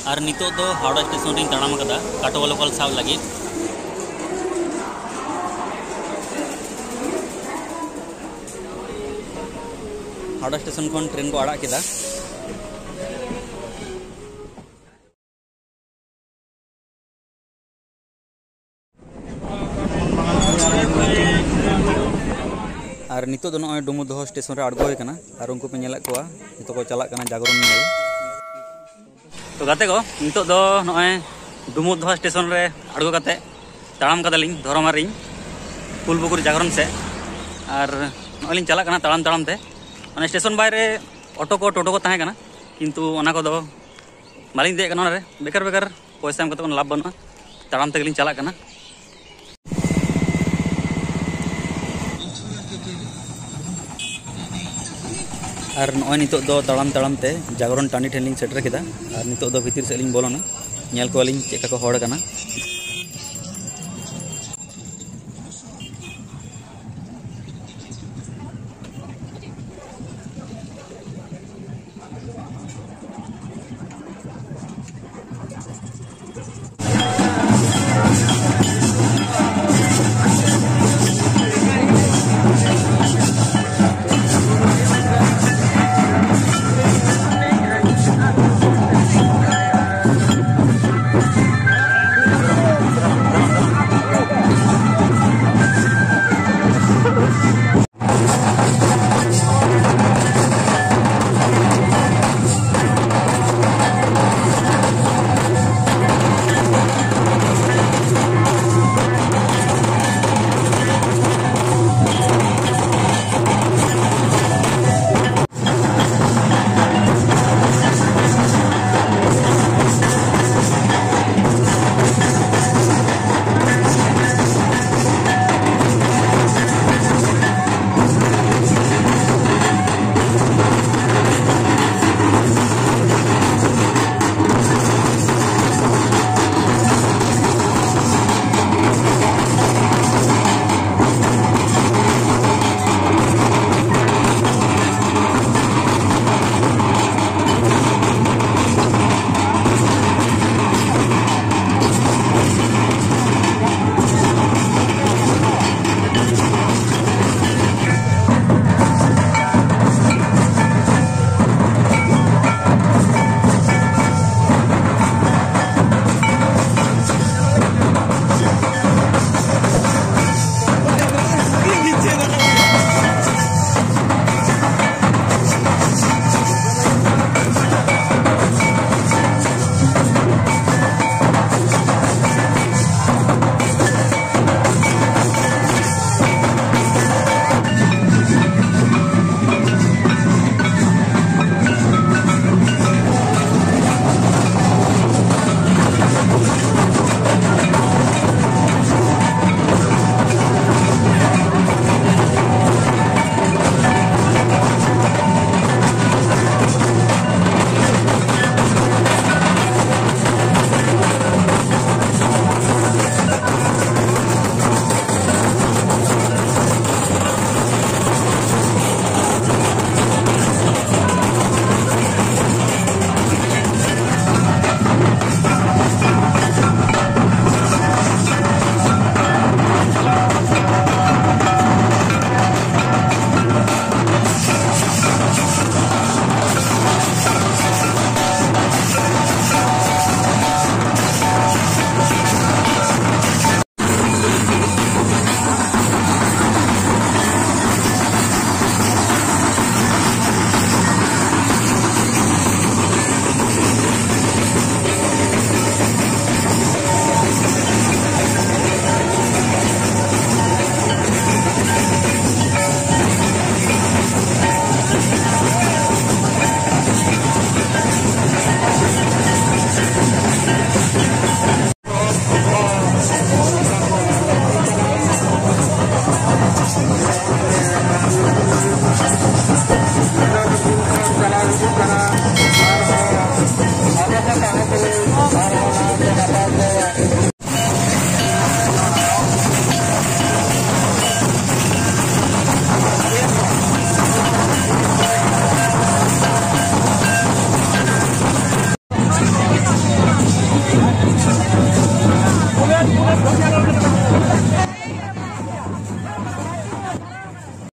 और नितो दो हावड़ा स्टेशन रिंग ताड़ाम कदा काटोवा लोकल साव लगी हावड़ा स्टेशन खन ट्रेन को आड़ा किदा और नितो दो नय डुमु दोह स्टेशन रे अड़गो होय कना और उनको पे नेलक कोआ नितो को चलाक कना जागरण नेल तो गाते को नितो दो नय डुमु दोह स्टेशन रे अड़गो काते ताड़ाम कदालिंग धोरमारिंग फुलपुकुर जागरण से और नलिंग चलाक कना ताड़ाम ताड़ाम ते माने स्टेशन बाहरे ऑटो को टोटो को ताहे कना किंतु ओना को दो मालिंग दे कना रे बेकार बेकार पैसा एम कते को लाभ बनुआ ताड़ाम ते लिंग चलाक कना और नय नितो दो ताड़ाम ताड़ाम ते जागरण टानी ठेन लिंग सेटर केदा और नितो दो भीतर से लिंग बोलोना नेल को लिंग चेका को होड़ कना